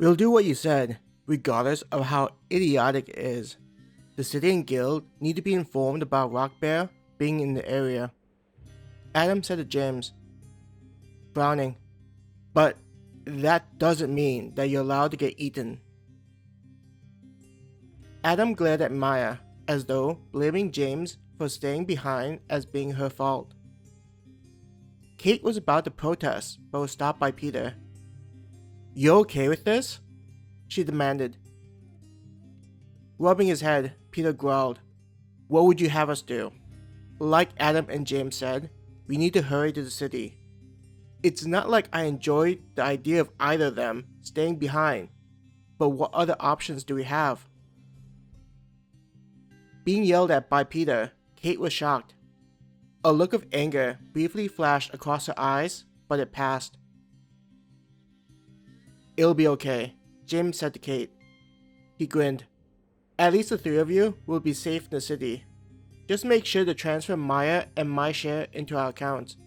We'll do what you said, regardless of how idiotic it is. The city and guild need to be informed about Rockbear being in the area. Adam said to James, frowning, but that doesn't mean that you're allowed to get eaten. Adam glared at Maya, as though blaming James for staying behind as being her fault. Kate was about to protest, but was stopped by Peter. You okay with this? She demanded. Rubbing his head, Peter growled, what would you have us do? Like Adam and James said, we need to hurry to the city. It's not like I enjoy the idea of either of them staying behind, but what other options do we have? Being yelled at by Peter, Kate was shocked. A look of anger briefly flashed across her eyes, but it passed. It'll be okay, James said to Kate. He grinned. At least the three of you will be safe in the city. Just make sure to transfer Maya and my share into our accounts.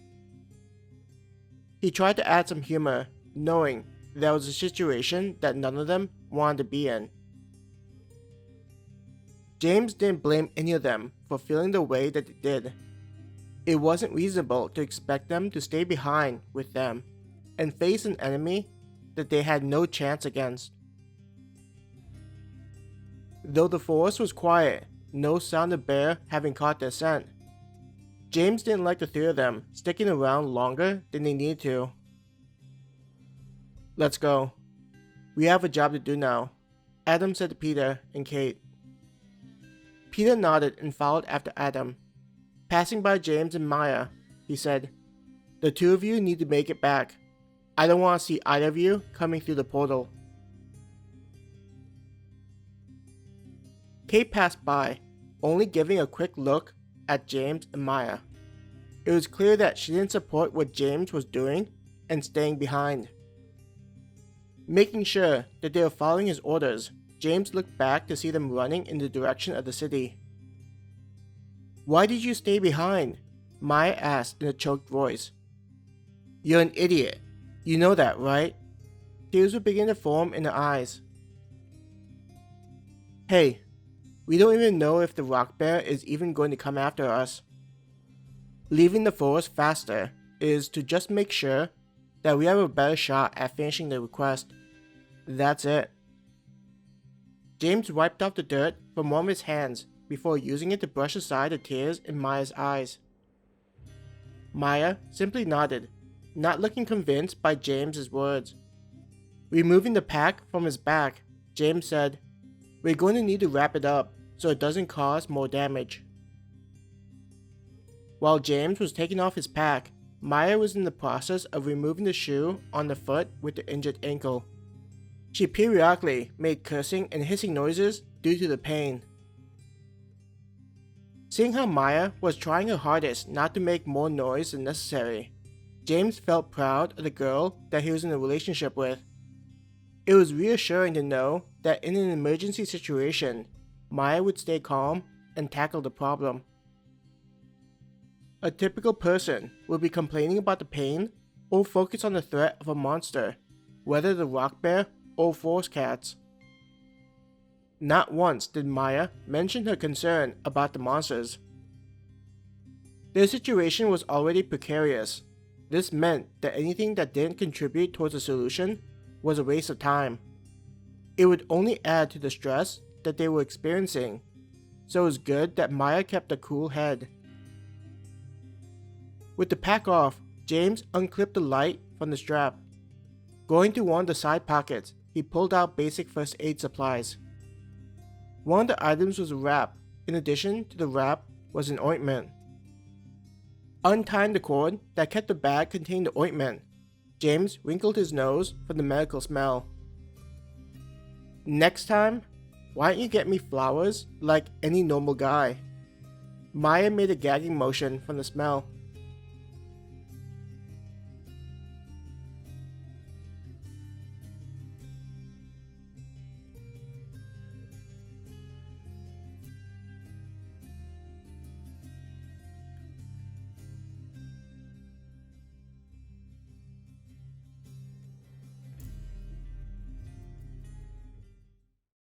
He tried to add some humor, knowing there was a situation that none of them wanted to be in. James didn't blame any of them for feeling the way that they did. It wasn't reasonable to expect them to stay behind with them and face an enemy that they had no chance against. Though the forest was quiet, no sound of bear having caught their scent, James didn't like the three of them sticking around longer than they needed to. Let's go. We have a job to do now, Adam said to Peter and Kate. Peter nodded and followed after Adam. Passing by James and Maya, he said, the two of you need to make it back. I don't want to see either of you coming through the portal. Kate passed by, only giving a quick look at James and Maya. It was clear that she didn't support what James was doing and staying behind. Making sure that they were following his orders, James looked back to see them running in the direction of the city. Why did you stay behind? Maya asked in a choked voice. You're an idiot. You know that, right? Tears were beginning to form in her eyes. Hey, we don't even know if the rock bear is even going to come after us. Leaving the forest faster is to just make sure that we have a better shot at finishing the request. That's it. James wiped off the dirt from one of his hands before using it to brush aside the tears in Maya's eyes. Maya simply nodded, not looking convinced by James's words. Removing the pack from his back, James said, we're going to need to wrap it up so it doesn't cause more damage. While James was taking off his pack, Maya was in the process of removing the shoe on the foot with the injured ankle. She periodically made cursing and hissing noises due to the pain. Seeing how Maya was trying her hardest not to make more noise than necessary, James felt proud of the girl that he was in a relationship with. It was reassuring to know that in an emergency situation, Maya would stay calm and tackle the problem. A typical person would be complaining about the pain or focus on the threat of a monster, whether the rock bear or forest cats. Not once did Maya mention her concern about the monsters. Their situation was already precarious. This meant that anything that didn't contribute towards a solution was a waste of time. It would only add to the stress that they were experiencing, so it was good that Maya kept a cool head. With the pack off, James unclipped the light from the strap. Going to one of the side pockets, he pulled out basic first aid supplies. One of the items was a wrap. In addition to the wrap was an ointment. Untying the cord that kept the bag containing the ointment, James wrinkled his nose for the medical smell. Next time, why don't you get me flowers like any normal guy? Maya made a gagging motion from the smell.